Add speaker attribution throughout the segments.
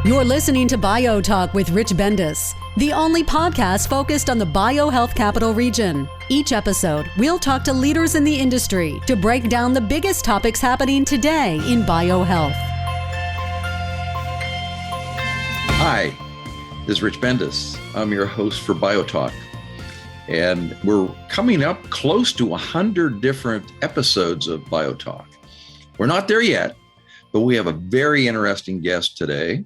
Speaker 1: You're listening to BioTalk with Rich Bendis, the only podcast focused on the BioHealth Capital Region. Each episode, we'll talk to leaders in the industry to break down the biggest topics happening today in biohealth.
Speaker 2: Hi, this is Rich Bendis. I'm your host for BioTalk. And we're coming up close to 100 different episodes of BioTalk. We're not there yet, but we have a very interesting guest today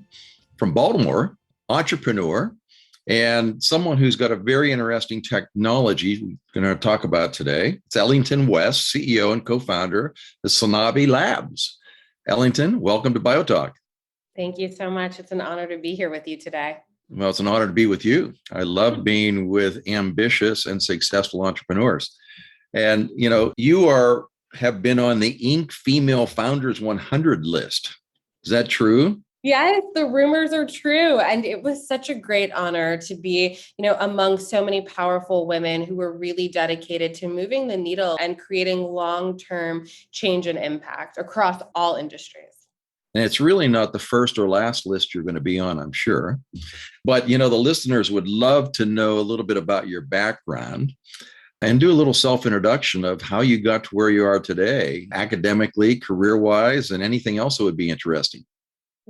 Speaker 2: from Baltimore, entrepreneur, and someone who's got a very interesting technology we're going to talk about today. It's Ellington West, CEO and co-founder of Sonavi Labs. Ellington, welcome to BioTalk.
Speaker 3: Thank you so much. It's an honor to be here with you today.
Speaker 2: Well, it's an honor to be with you. I love being with ambitious and successful entrepreneurs. And, you have been on the Inc. Female Founders 100 list. Is that true?
Speaker 3: Yes, the rumors are true. And it was such a great honor to be, among so many powerful women who were really dedicated to moving the needle and creating long-term change and impact across all industries.
Speaker 2: And it's really not the first or last list you're going to be on, I'm sure. But, the listeners would love to know a little bit about your background and do a little self-introduction of how you got to where you are today, academically, career-wise, and anything else that would be interesting.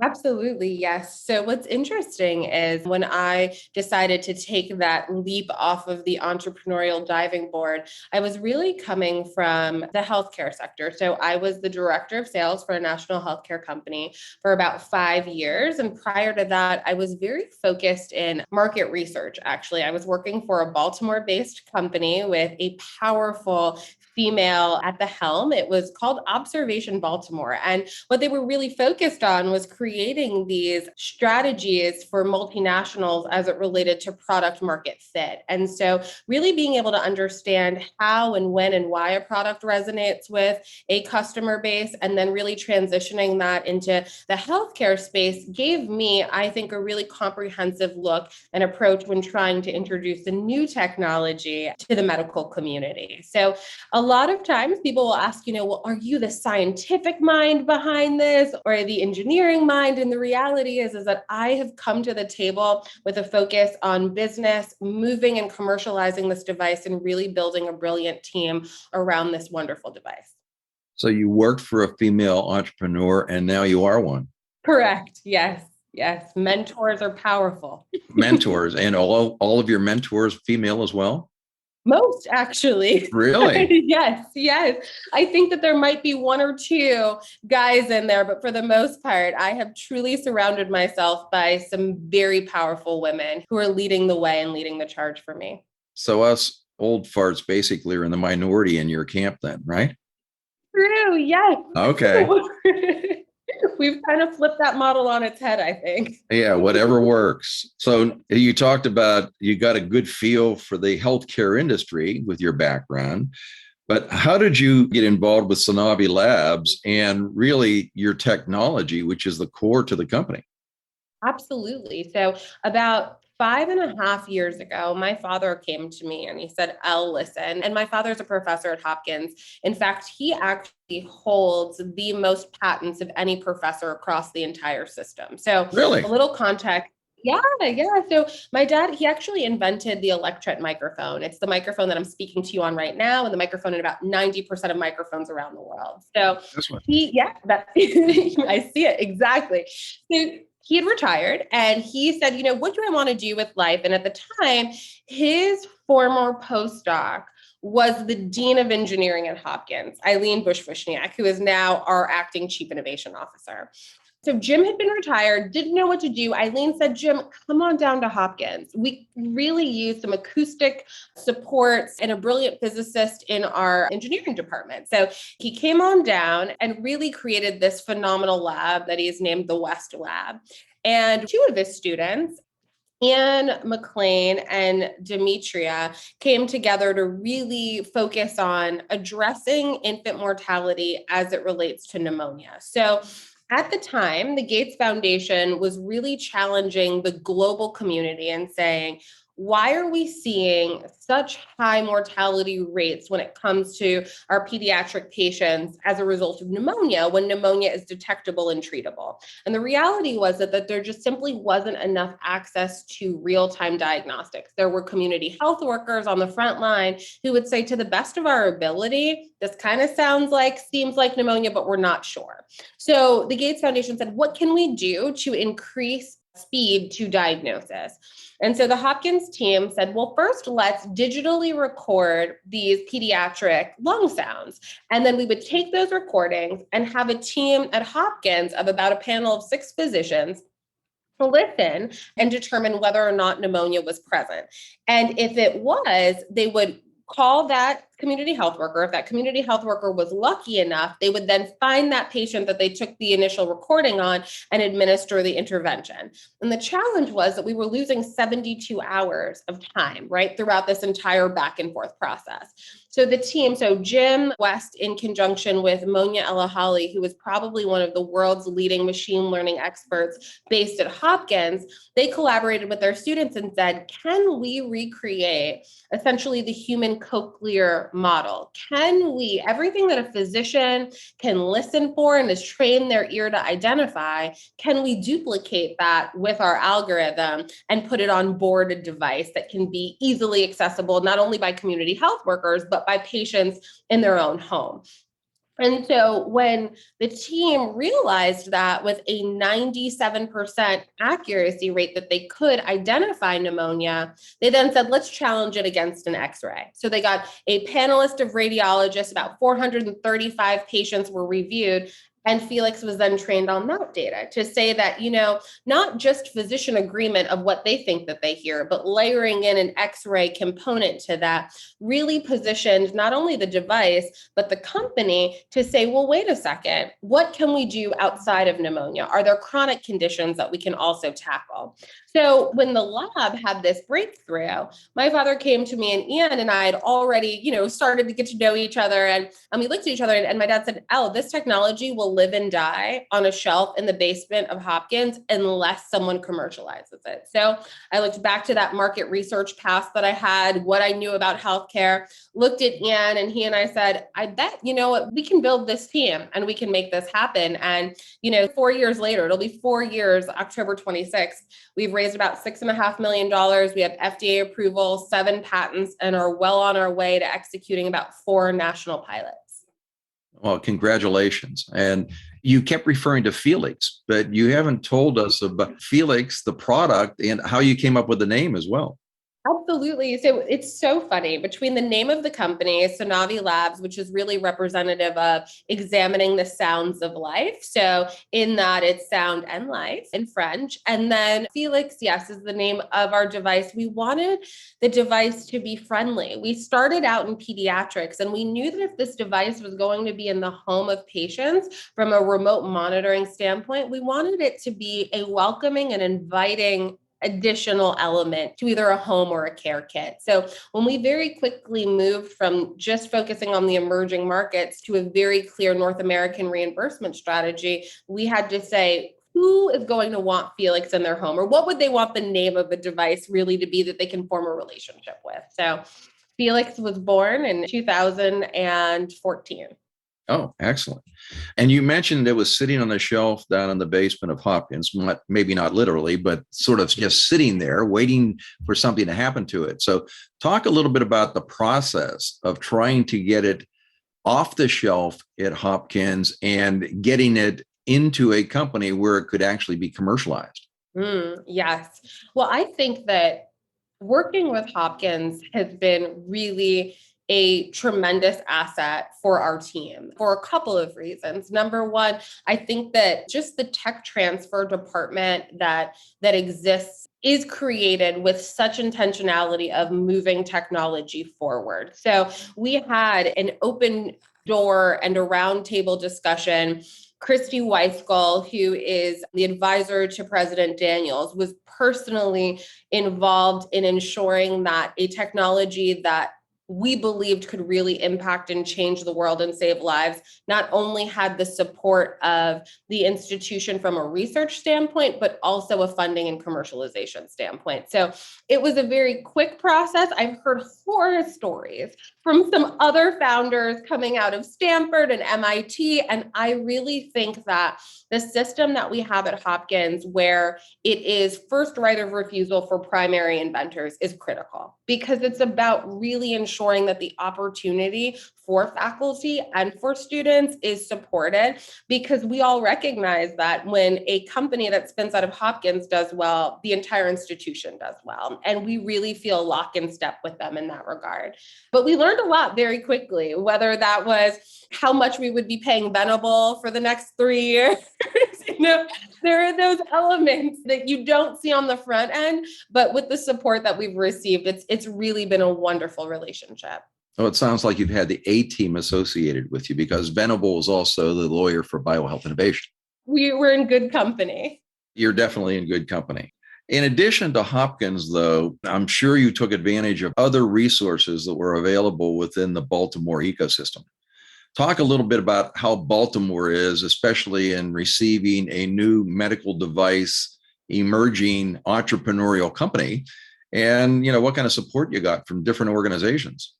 Speaker 3: Absolutely, yes. So what's interesting is when I decided to take that leap off of the entrepreneurial diving board, I was really coming from the healthcare sector. So I was the director of sales for a national healthcare company for about 5 years. And prior to that, I was very focused in market research. Actually, I was working for a Baltimore-based company with a powerful female at the helm. It was called Observation Baltimore. And what they were really focused on was creating these strategies for multinationals as it related to product market fit. And so really being able to understand how and when and why a product resonates with a customer base, and then really transitioning that into the healthcare space gave me, I think, a really comprehensive look and approach when trying to introduce a new technology to the medical community. So a lot of times people will ask, well, are you the scientific mind behind this or the engineering mind? And the reality is that I have come to the table with a focus on business, moving and commercializing this device, and really building a brilliant team around this wonderful device.
Speaker 2: So you worked for a female entrepreneur and now you are one.
Speaker 3: Correct. Yes. Yes. Mentors are powerful.
Speaker 2: Mentors. And all of your mentors female as well?
Speaker 3: Most, actually.
Speaker 2: Really?
Speaker 3: Yes. I think that there might be one or two guys in there, but for the most part, I have truly surrounded myself by some very powerful women who are leading the way and leading the charge for me.
Speaker 2: So us old farts basically are in the minority in your camp then, right?
Speaker 3: True. Yes.
Speaker 2: Okay.
Speaker 3: We've kind of flipped that model on its head, I think.
Speaker 2: Yeah, whatever works. So you talked about you got a good feel for the healthcare industry with your background, but how did you get involved with Sonavi Labs and really your technology, which is the core to the company?
Speaker 3: Absolutely. So about 5.5 years ago, my father came to me and he said, "Elle, listen." And my father's a professor at Hopkins. In fact, he actually holds the most patents of any professor across the entire system. So
Speaker 2: Really?
Speaker 3: A little context. Yeah. So my dad, he actually invented the electret microphone. It's the microphone that I'm speaking to you on right now, and the microphone in about 90% of microphones around the world. So
Speaker 2: This one.
Speaker 3: I see it exactly. So he had retired and he said, what do I want to do with life? And at the time, his former postdoc was the dean of engineering at Hopkins, Eileen Bush-Vishniak, who is now our acting chief innovation officer. So Jim had been retired, didn't know what to do. Eileen said, "Jim, come on down to Hopkins. We really use some acoustic supports and a brilliant physicist in our engineering department." So he came on down and really created this phenomenal lab that he's named the West Lab. And two of his students, Anne McLean and Demetria, came together to really focus on addressing infant mortality as it relates to pneumonia. So at the time, the Gates Foundation was really challenging the global community and saying, why are we seeing such high mortality rates when it comes to our pediatric patients as a result of pneumonia when pneumonia is detectable and treatable? And the reality was that there just simply wasn't enough access to real-time diagnostics. There were community health workers on the front line who would say, to the best of our ability, this kind of seems like pneumonia, but we're not sure. So the Gates Foundation said, what can we do to increase speed to diagnosis? And so the Hopkins team said, well, first, let's digitally record these pediatric lung sounds. And then we would take those recordings and have a team at Hopkins of about a panel of 6 physicians listen and determine whether or not pneumonia was present. And if it was, they would call that community health worker. If that community health worker was lucky enough, they would then find that patient that they took the initial recording on and administer the intervention. And the challenge was that we were losing 72 hours of time, right, throughout this entire back and forth process. So the team, Jim West, in conjunction with Monia Elahali, who was probably one of the world's leading machine learning experts based at Hopkins, they collaborated with their students and said, can we recreate essentially the human cochlear model? Can we, everything that a physician can listen for and is trained their ear to identify, can we duplicate that with our algorithm and put it on board a device that can be easily accessible, not only by community health workers, but by patients in their own home? And so when the team realized that with a 97% accuracy rate that they could identify pneumonia, they then said, let's challenge it against an X-ray. So they got a panelist of radiologists, about 435 patients were reviewed, and Felix was then trained on that data to say that, not just physician agreement of what they think that they hear, but layering in an X-ray component to that really positioned not only the device, but the company to say, well, wait a second, what can we do outside of pneumonia? Are there chronic conditions that we can also tackle? So when the lab had this breakthrough, my father came to me, and Ian and I had already, started to get to know each other. And we looked at each other, and my dad said, "Elle, this technology will live and die on a shelf in the basement of Hopkins unless someone commercializes it." So I looked back to that market research past that I had, what I knew about healthcare, looked at Ian, and he and I said, I bet, we can build this team and we can make this happen. And, 4 years later, it'll be 4 years, October 26th, we've raised about $6.5 million. We have FDA approval, 7 patents, and are well on our way to executing about 4 national pilots.
Speaker 2: Well, congratulations. And you kept referring to Felix, but you haven't told us about Felix, the product, and how you came up with the name as well.
Speaker 3: Absolutely. So it's so funny. Between the name of the company, Sonavi Labs, which is really representative of examining the sounds of life. So in that, it's sound and life in French. And then Felix, yes, is the name of our device. We wanted the device to be friendly. We started out in pediatrics, and we knew that if this device was going to be in the home of patients from a remote monitoring standpoint, we wanted it to be a welcoming and inviting additional element to either a home or a care kit. So when we very quickly moved from just focusing on the emerging markets to a very clear North American reimbursement strategy, we had to say, who is going to want Felix in their home, or what would they want the name of the device really to be that they can form a relationship with? So Felix was born in 2014.
Speaker 2: Oh, excellent. And you mentioned it was sitting on a shelf down in the basement of Hopkins, maybe not literally, but sort of just sitting there waiting for something to happen to it. So talk a little bit about the process of trying to get it off the shelf at Hopkins and getting it into a company where it could actually be commercialized.
Speaker 3: Yes. Well, I think that working with Hopkins has been really a tremendous asset for our team for a couple of reasons. Number one, I think that just the tech transfer department that exists is created with such intentionality of moving technology forward. So we had an open door and a roundtable discussion. Christy Weisgall, who is the advisor to President Daniels, was personally involved in ensuring that a technology that we believed could really impact and change the world and save lives, not only had the support of the institution from a research standpoint, but also a funding and commercialization standpoint. So it was a very quick process. I've heard horror stories from some other founders coming out of Stanford and MIT. And I really think that the system that we have at Hopkins, where it is first right of refusal for primary inventors, is critical, because it's about really ensuring that the opportunity for faculty and for students is supported, because we all recognize that when a company that spins out of Hopkins does well, the entire institution does well. And we really feel lock in step with them in that regard. But we learned a lot very quickly, whether that was how much we would be paying Venable for the next 3 years. There are those elements that you don't see on the front end, but with the support that we've received, it's really been a wonderful relationship.
Speaker 2: Oh, it sounds like you've had the A team associated with you, because Venable is also the lawyer for BioHealth Innovation.
Speaker 3: We were in good company.
Speaker 2: You're definitely in good company. In addition to Hopkins, though, I'm sure you took advantage of other resources that were available within the Baltimore ecosystem. Talk a little bit about how Baltimore is, especially in receiving a new medical device, emerging entrepreneurial company, and what kind of support you got from different organizations.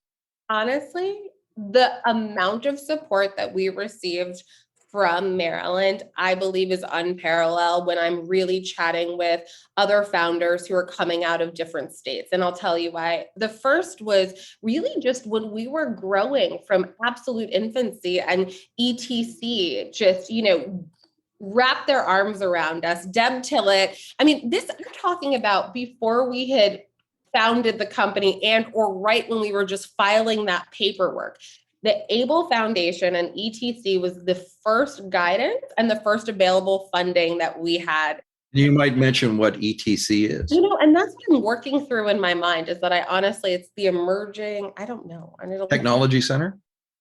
Speaker 3: Honestly, the amount of support that we received from Maryland, I believe, is unparalleled when I'm really chatting with other founders who are coming out of different states. And I'll tell you why. The first was really just when we were growing from absolute infancy, and ETC just, wrapped their arms around us. Deb Tillett. I mean, this I'm talking about before we had founded the company or right when we were just filing that paperwork. The ABLE Foundation and ETC was the first guidance and the first available funding that we had.
Speaker 2: You might mention what ETC is.
Speaker 3: And that's what I'm working through in my mind, is that it's the emerging, I don't know.
Speaker 2: Technology Center?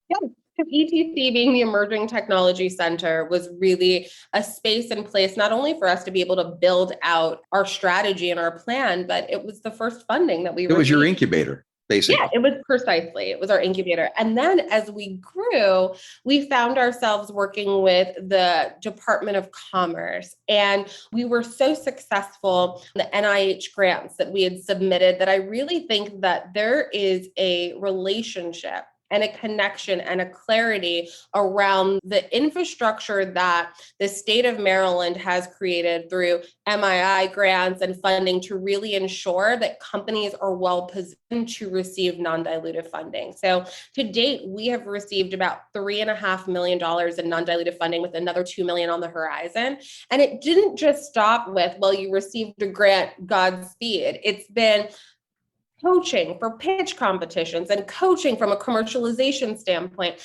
Speaker 3: Yeah. ETC being the Emerging Technology Center was really a space and place, not only for us to be able to build out our strategy and our plan, but it was the first funding that we
Speaker 2: received. It was your incubator, basically.
Speaker 3: Yeah, it was precisely. It was our incubator. And then as we grew, we found ourselves working with the Department of Commerce. And we were so successful in the NIH grants that we had submitted that I really think that there is a relationship and a connection and a clarity around the infrastructure that the state of Maryland has created through MII grants and funding to really ensure that companies are well positioned to receive non-dilutive funding. So to date, we have received about $3.5 million in non-dilutive funding, with another $2 million on the horizon. And it didn't just stop with, well, you received a grant, Godspeed. It's been coaching for pitch competitions and coaching from a commercialization standpoint.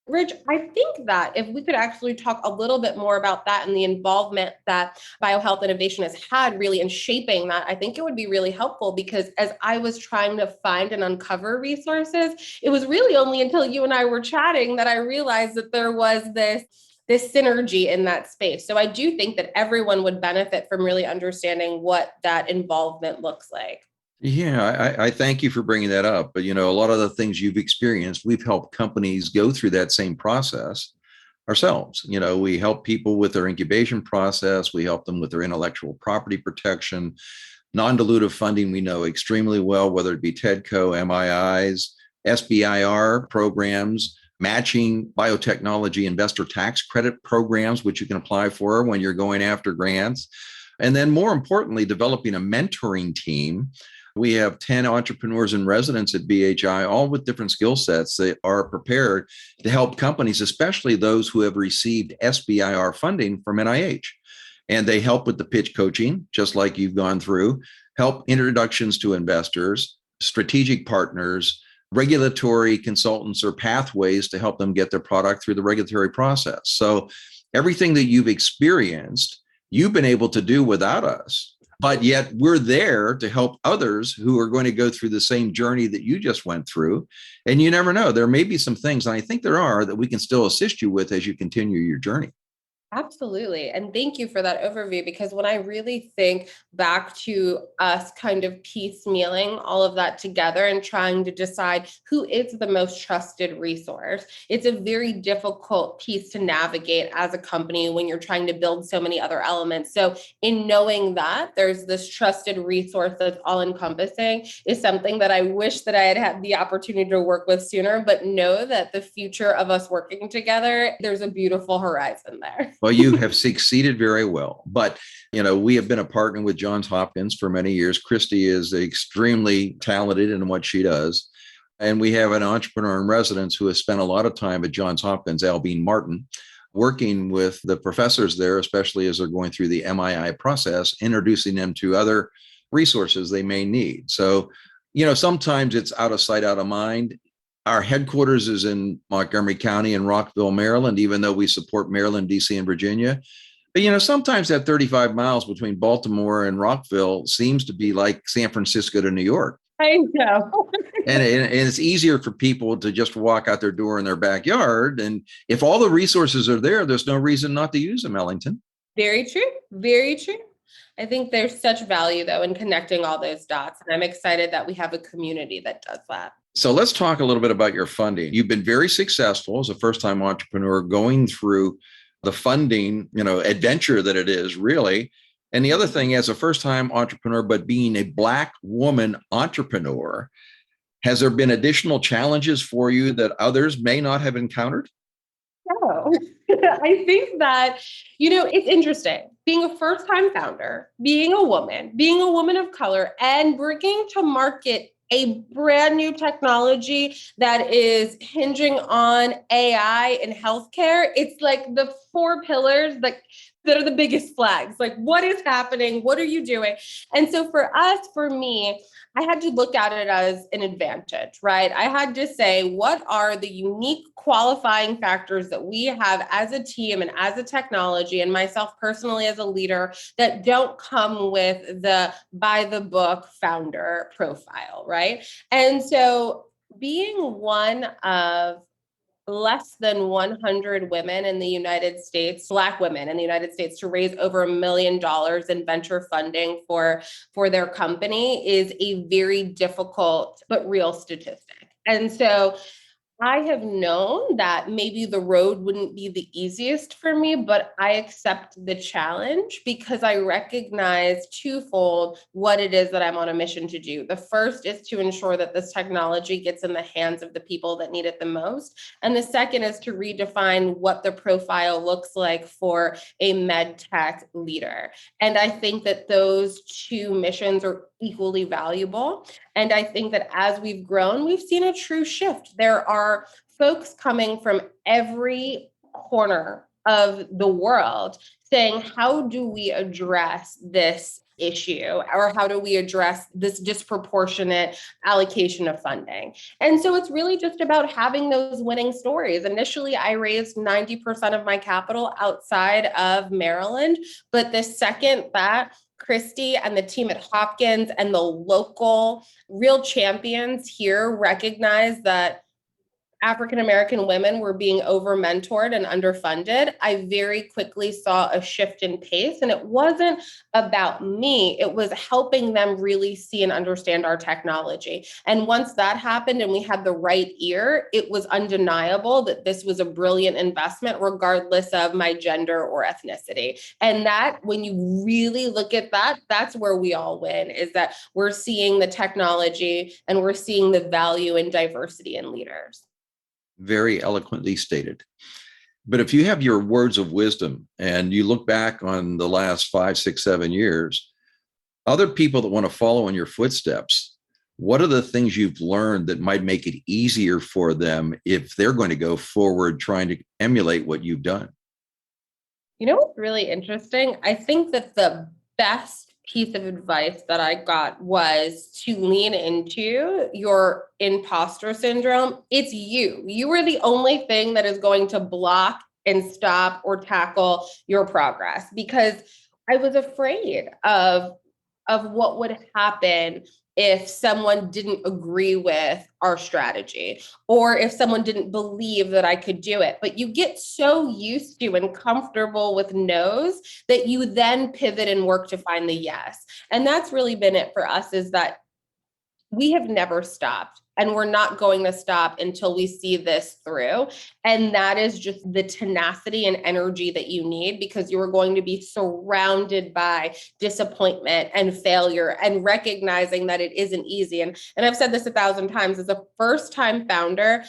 Speaker 3: Rich, I think that if we could actually talk a little bit more about that and the involvement that BioHealth Innovation has had really in shaping that, I think it would be really helpful, because as I was trying to find and uncover resources, it was really only until you and I were chatting that I realized that there was this synergy in that space. So I do think that everyone would benefit from really understanding what that involvement looks like.
Speaker 2: Yeah, I thank you for bringing that up. But, a lot of the things you've experienced, we've helped companies go through that same process ourselves. We help people with their incubation process. We help them with their intellectual property protection, non-dilutive funding. We know extremely well, whether it be TEDCO, MIIs, SBIR programs, matching biotechnology investor tax credit programs, which you can apply for when you're going after grants. And then more importantly, developing a mentoring team. We have 10 entrepreneurs in residence at BHI, all with different skill sets that are prepared to help companies, especially those who have received SBIR funding from NIH. And they help with the pitch coaching, just like you've gone through, help introductions to investors, strategic partners, regulatory consultants, or pathways to help them get their product through the regulatory process. So everything that you've experienced, you've been able to do without us. But yet we're there to help others who are going to go through the same journey that you just went through. And you never know, there may be some things, and I think there are, that we can still assist you with as you continue your journey.
Speaker 3: Absolutely. And thank you for that overview, because when I really think back to us kind of piecemealing all of that together and trying to decide who is the most trusted resource, it's a very difficult piece to navigate as a company when you're trying to build so many other elements. So in knowing that there's this trusted resource that's all encompassing is something that I wish that I had had the opportunity to work with sooner, but know that the future of us working together, there's a beautiful horizon there.
Speaker 2: Well, you have succeeded very well. But, we have been a partner with Johns Hopkins for many years. Christy is extremely talented in what she does. And we have an entrepreneur in residence who has spent a lot of time at Johns Hopkins, Albine Martin, working with the professors there, especially as they're going through the MII process, introducing them to other resources they may need. So, sometimes it's out of sight, out of mind. Our headquarters is in Montgomery County in Rockville, Maryland, even though we support Maryland, DC, and Virginia. But, sometimes that 35 miles between Baltimore and Rockville seems to be like San Francisco to New York.
Speaker 3: I know.
Speaker 2: And it's easier for people to just walk out their door in their backyard. And if all the resources are there, there's no reason not to use them, Ellington.
Speaker 3: Very true. Very true. I think there's such value, though, in connecting all those dots. And I'm excited that we have a community that does that.
Speaker 2: So let's talk a little bit about your funding. You've been very successful as a first-time entrepreneur going through the funding, adventure that it is, really. And the other thing, as a first-time entrepreneur, but being a Black woman entrepreneur, has there been additional challenges for you that others may not have encountered?
Speaker 3: No, I think that, it's interesting being a first-time founder, being a woman of color, and bringing to market a brand new technology that is hinging on AI in healthcare. It's like the four pillars that are the biggest flags. Like, what is happening? What are you doing? And so for me, I had to look at it as an advantage, right? I had to say, what are the unique qualifying factors that we have as a team and as a technology, and myself personally as a leader, that don't come with the by the book founder profile, right? And so being one of less than 100 women in the United States, Black women in the United States, to raise over $1 million in venture funding for their company is a very difficult but real statistic. And so I have known that maybe the road wouldn't be the easiest for me, but I accept the challenge because I recognize twofold what it is that I'm on a mission to do. The first is to ensure that this technology gets in the hands of the people that need it the most. And the second is to redefine what the profile looks like for a med tech leader. And I think that those two missions are equally valuable. And I think that as we've grown, we've seen a true shift. There are folks coming from every corner of the world saying, how do we address this issue, or how do we address this disproportionate allocation of funding? And so it's really just about having those winning stories. Initially, I raised 90% of my capital outside of Maryland, but the second that Christy and the team at Hopkins and the local real champions here recognized that African-American women were being over-mentored and underfunded, I very quickly saw a shift in pace. And it wasn't about me, it was helping them really see and understand our technology. And once that happened and we had the right ear, it was undeniable that this was a brilliant investment, regardless of my gender or ethnicity. And that, when you really look at that, that's where we all win, is that we're seeing the technology and we're seeing the value in diversity in leaders.
Speaker 2: Very eloquently stated. But if you have your words of wisdom and you look back on the last 5, 6, 7 years, other people that want to follow in your footsteps, what are the things you've learned that might make it easier for them if they're going to go forward trying to emulate what you've done?
Speaker 3: You know what's really interesting? I think that the best piece of advice that I got was to lean into your imposter syndrome. It's you. You are the only thing that is going to block and stop or tackle your progress, because I was afraid of of what would happen if someone didn't agree with our strategy or if someone didn't believe that I could do it. But you get so used to and comfortable with no's that you then pivot and work to find the yes. And that's really been it for us, is that we have never stopped and we're not going to stop until we see this through. And that is just the tenacity and energy that you need, because you are going to be surrounded by disappointment and failure and recognizing that it isn't easy. And I've said this 1,000 times, as a first-time founder,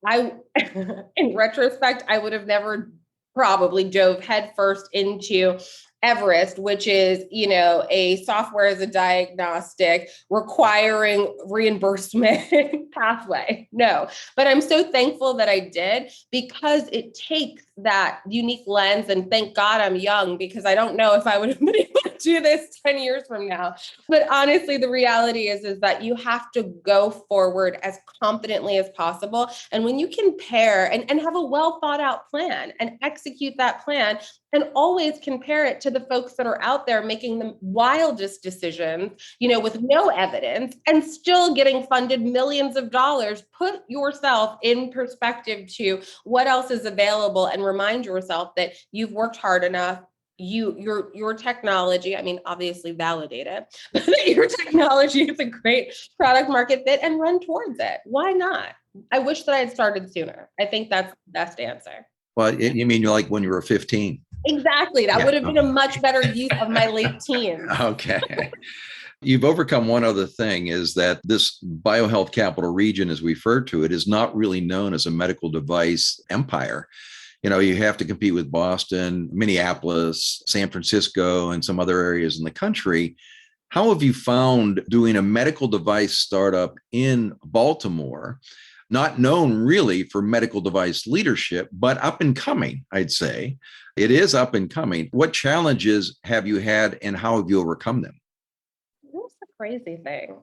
Speaker 3: in retrospect, I would have never probably dove headfirst into Everest, which is, a software as a diagnostic requiring reimbursement pathway. No, but I'm so thankful that I did, because it takes that unique lens. And thank God I'm young, because I don't know if I would have been able to do this 10 years from now. But honestly, the reality is that you have to go forward as confidently as possible. And when you can pair and have a well thought out plan and execute that plan, and always compare it to the folks that are out there making the wildest decisions, with no evidence and still getting funded millions of dollars, put yourself in perspective to what else is available and remind yourself that you've worked hard enough. Your technology, obviously validate it, but your technology is a great product market fit, and run towards it. Why not? I wish that I had started sooner. I think that's the best answer.
Speaker 2: Well, you mean like when you were 15?
Speaker 3: Exactly. That would have been a much better use of my late teens.
Speaker 2: Okay. You've overcome one other thing, is that this BioHealth Capital Region, as we refer to it, is not really known as a medical device empire. You have to compete with Boston, Minneapolis, San Francisco, and some other areas in the country. How have you found doing a medical device startup in Baltimore, not known really for medical device leadership, but up and coming, I'd say? It is up and coming. What challenges have you had, and how have you overcome them?
Speaker 3: That's the crazy thing.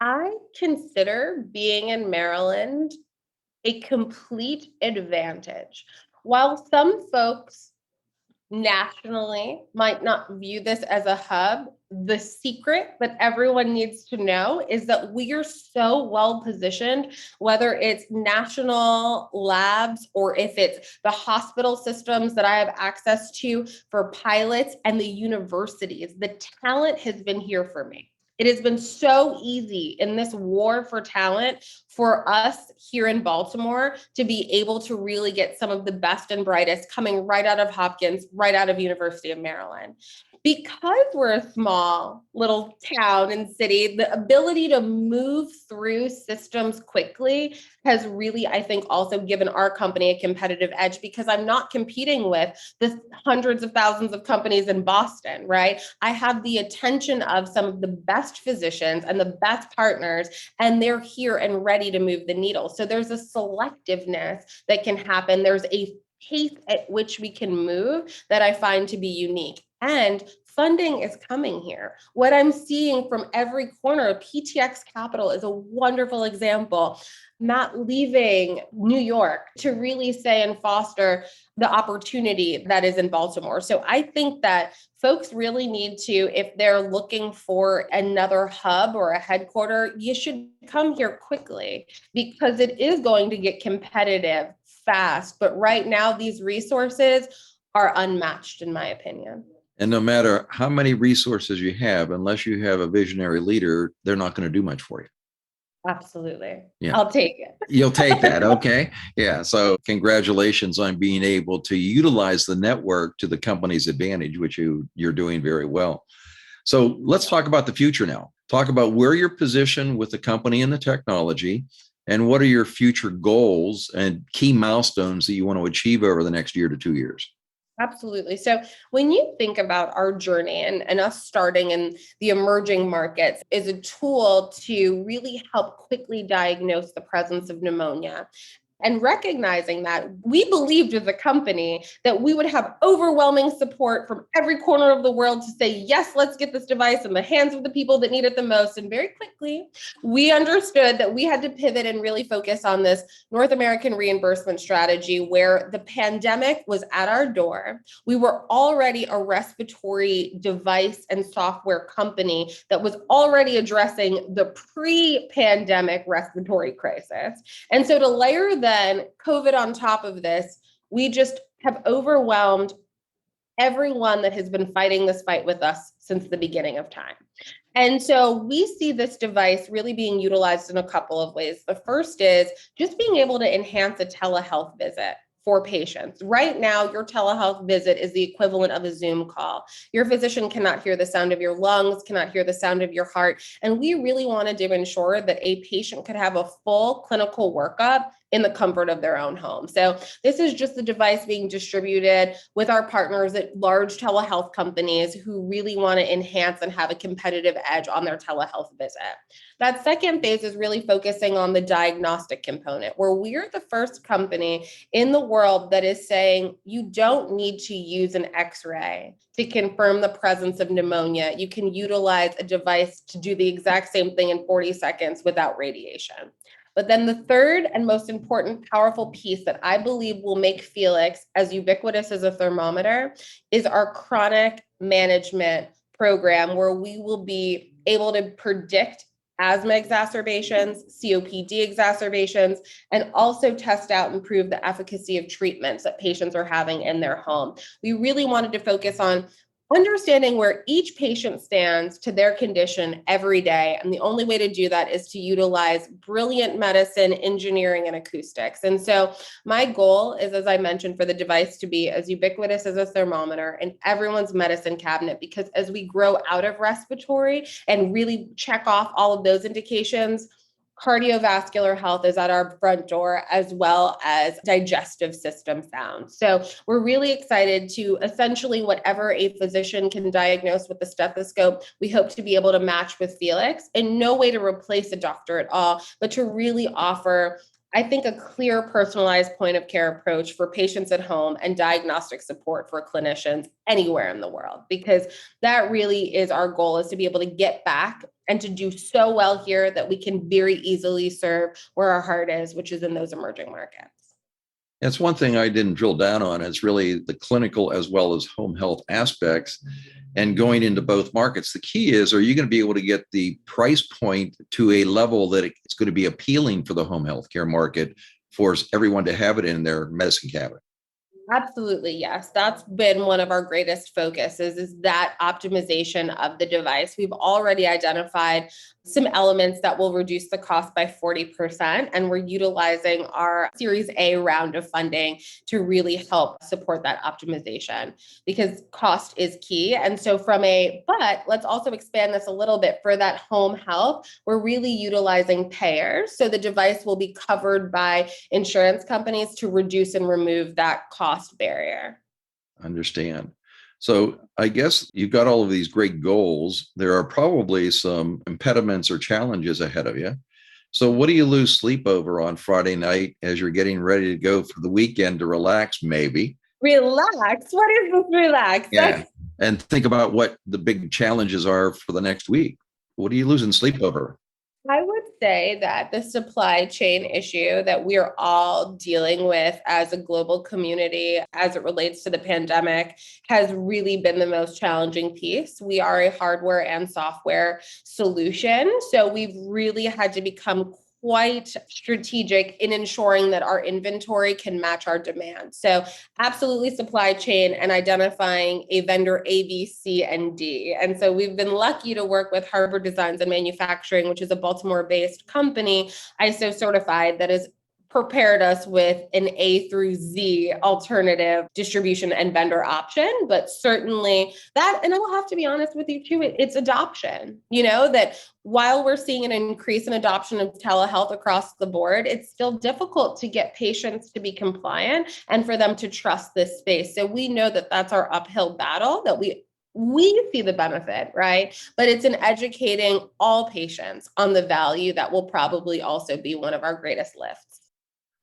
Speaker 3: I consider being in Maryland a complete advantage. While some folks nationally might not view this as a hub, the secret that everyone needs to know is that we are so well positioned, whether it's national labs or if it's the hospital systems that I have access to for pilots and the universities. The talent has been here for me. It has been so easy in this war for talent for us here in Baltimore to be able to really get some of the best and brightest coming right out of Hopkins, right out of University of Maryland. Because we're a small little town and city, the ability to move through systems quickly has really, I think, also given our company a competitive edge, because I'm not competing with the hundreds of thousands of companies in Boston, right? I have the attention of some of the best physicians and the best partners, and they're here and ready to move the needle. So there's a selectiveness that can happen. There's a pace at which we can move that I find to be unique. And funding is coming here. What I'm seeing from every corner, PTX Capital is a wonderful example, not leaving New York to really say and foster the opportunity that is in Baltimore. So I think that folks really need to, if they're looking for another hub or a headquarter, you should come here quickly, because it is going to get competitive fast. But right now, these resources are unmatched, in my opinion.
Speaker 2: And no matter how many resources you have, unless you have a visionary leader, they're not going to do much for you.
Speaker 3: Absolutely.
Speaker 2: Yeah.
Speaker 3: I'll take it.
Speaker 2: You'll take that. Okay. Yeah. So congratulations on being able to utilize the network to the company's advantage, which you're doing very well. So let's talk about the future now. Talk about where you're positioned with the company and the technology, and what are your future goals and key milestones that you want to achieve over the next year to 2 years.
Speaker 3: Absolutely. So when you think about our journey and us starting in the emerging markets is a tool to really help quickly diagnose the presence of pneumonia. And recognizing that, we believed as a company that we would have overwhelming support from every corner of the world to say, yes, let's get this device in the hands of the people that need it the most. And very quickly, we understood that we had to pivot and really focus on this North American reimbursement strategy where the pandemic was at our door. We were already a respiratory device and software company that was already addressing the pre-pandemic respiratory crisis. And so to layer then COVID on top of this, we just have overwhelmed everyone that has been fighting this fight with us since the beginning of time. And so we see this device really being utilized in a couple of ways. The first is just being able to enhance a telehealth visit for patients. Right now, your telehealth visit is the equivalent of a Zoom call. Your physician cannot hear the sound of your lungs, cannot hear the sound of your heart. And we really wanted to ensure that a patient could have a full clinical workup in the comfort of their own home. So this is just the device being distributed with our partners at large telehealth companies who really want to enhance and have a competitive edge on their telehealth visit. That second phase is really focusing on the diagnostic component, where we're the first company in the world that is saying you don't need to use an X-ray to confirm the presence of pneumonia. You can utilize a device to do the exact same thing in 40 seconds without radiation. But then the third and most important, powerful piece that I believe will make Felix as ubiquitous as a thermometer is our chronic management program, where we will be able to predict asthma exacerbations, COPD exacerbations, and also test out and prove the efficacy of treatments that patients are having in their home. We really wanted to focus on understanding where each patient stands to their condition every day. And the only way to do that is to utilize brilliant medicine, engineering, and acoustics. And so my goal is, as I mentioned, for the device to be as ubiquitous as a thermometer in everyone's medicine cabinet, because as we grow out of respiratory and really check off all of those indications, cardiovascular health is at our front door, as well as digestive system sound. So we're really excited to essentially whatever a physician can diagnose with the stethoscope, we hope to be able to match with Felix. In no way to replace a doctor at all, but to really offer, I think, a clear, personalized point of care approach for patients at home and diagnostic support for clinicians anywhere in the world, because that really is our goal, is to be able to get back and to do so well here that we can very easily serve where our heart is, which is in those emerging markets.
Speaker 2: That's one thing I didn't drill down on. It's really the clinical as well as home health aspects and going into both markets. The key is, are you going to be able to get the price point to a level that it's going to be appealing for the home health care market for everyone to have it in their medicine cabinet?
Speaker 3: Absolutely, yes. That's been one of our greatest focuses, is that optimization of the device. We've already identified some elements that will reduce the cost by 40%, and we're utilizing our Series A round of funding to really help support that optimization, because cost is key. And so but let's also expand this a little bit for that home health. We're really utilizing payers. So the device will be covered by insurance companies to reduce and remove that cost barrier.
Speaker 2: Understand. So I guess you've got all of these great goals. There are probably some impediments or challenges ahead of you. So what do you lose sleep over on Friday night as you're getting ready to go for the weekend to relax, maybe?
Speaker 3: Relax? What is this relax?
Speaker 2: Yeah. And think about what the big challenges are for the next week. What are you losing sleep over?
Speaker 3: I would say that the supply chain issue that we're all dealing with as a global community as it relates to the pandemic has really been the most challenging piece. We are a hardware and software solution, so we've really had to become quite strategic in ensuring that our inventory can match our demand. So absolutely supply chain and identifying a vendor A, B, C, and D. And so we've been lucky to work with Harbor Designs and Manufacturing, which is a Baltimore-based company, ISO certified, that is prepared us with an A through Z alternative distribution and vendor option. But certainly that, and I will have to be honest with you too, it's adoption, that while we're seeing an increase in adoption of telehealth across the board, it's still difficult to get patients to be compliant and for them to trust this space. So we know that that's our uphill battle, that we see the benefit, right? But it's in educating all patients on the value that will probably also be one of our greatest lifts.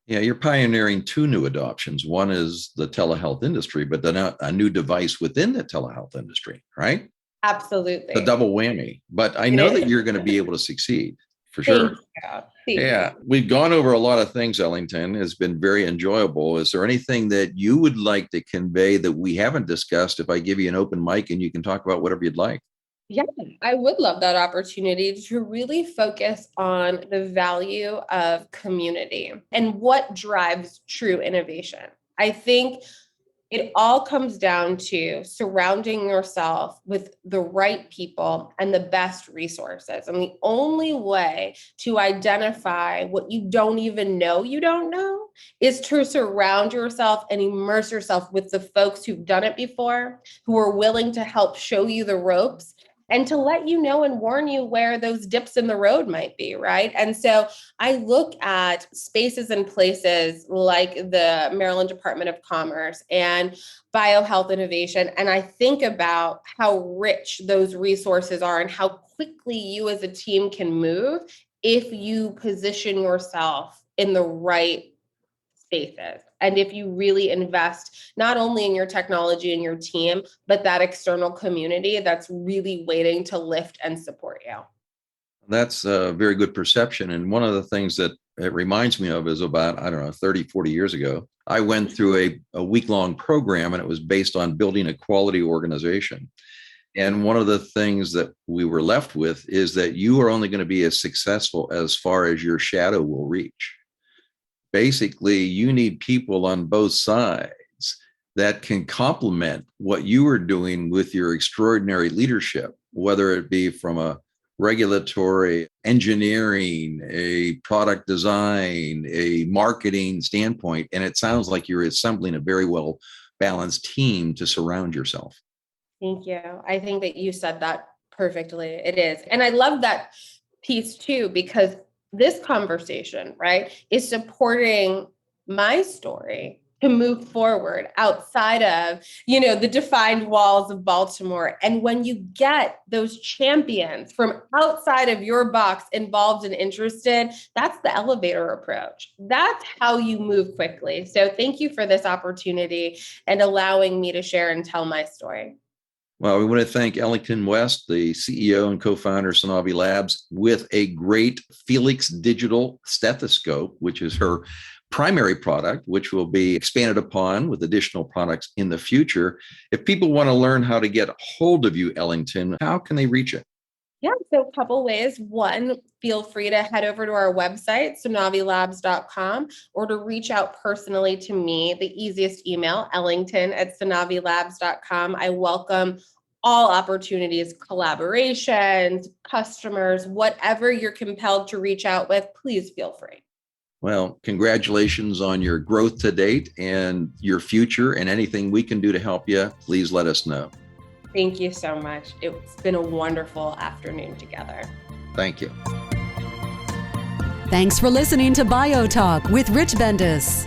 Speaker 2: Yeah, you're pioneering two new adoptions. One is the telehealth industry, but then a new device within the telehealth industry, right? The
Speaker 3: Absolutely.
Speaker 2: double whammy. But I
Speaker 3: It
Speaker 2: know that
Speaker 3: is.
Speaker 2: you're going to be able to succeed for
Speaker 3: Thank
Speaker 2: sure.
Speaker 3: you. Thank
Speaker 2: Yeah,
Speaker 3: you.
Speaker 2: we've gone over a lot of things, Ellington. It's been very enjoyable. Is there anything that you would like to convey that we haven't discussed if I give you an open mic and you can talk about whatever you'd like?
Speaker 3: Yeah, I would love that opportunity to really focus on the value of community and what drives true innovation. I think it all comes down to surrounding yourself with the right people and the best resources. And the only way to identify what you don't even know you don't know is to surround yourself and immerse yourself with the folks who've done it before, who are willing to help show you the ropes and to let you know and warn you where those dips in the road might be, right? And so I look at spaces and places like the Maryland Department of Commerce and BioHealth Innovation, and I think about how rich those resources are and how quickly you as a team can move if you position yourself in the right spaces. And if you really invest not only in your technology and your team, but that external community that's really waiting to lift and support you.
Speaker 2: That's a very good perception. And one of the things that it reminds me of is about, I don't know, 30, 40 years ago, I went through a week-long program and it was based on building a quality organization. And one of the things that we were left with is that you are only going to be as successful as far as your shadow will reach. Basically, you need people on both sides that can complement what you are doing with your extraordinary leadership, whether it be from a regulatory, engineering, a product design, a marketing standpoint. And it sounds like you're assembling a very well balanced team to surround yourself.
Speaker 3: Thank you. I think that you said that perfectly. It is. And I love that piece too, because this conversation, right, is supporting my story to move forward outside of, the defined walls of Baltimore. And when you get those champions from outside of your box involved and interested, that's the elevator approach. That's how you move quickly. So thank you for this opportunity and allowing me to share and tell my story.
Speaker 2: Well, we want to thank Ellington West, the CEO and co-founder of Sonavi Labs, with a great Felix digital stethoscope, which is her primary product, which will be expanded upon with additional products in the future. If people want to learn how to get a hold of you, Ellington, how can they reach it?
Speaker 3: Yeah, so a couple ways. One, feel free to head over to our website, sonavilabs.com, or to reach out personally to me. The easiest email, ellington@sonavilabs.com. I welcome all opportunities, collaborations, customers, whatever you're compelled to reach out with, please feel free.
Speaker 2: Well, congratulations on your growth to date and your future, and anything we can do to help you, please let us know.
Speaker 3: Thank you so much. It's been a wonderful afternoon together.
Speaker 2: Thank you.
Speaker 1: Thanks for listening to BioTalk with Rich Bendis.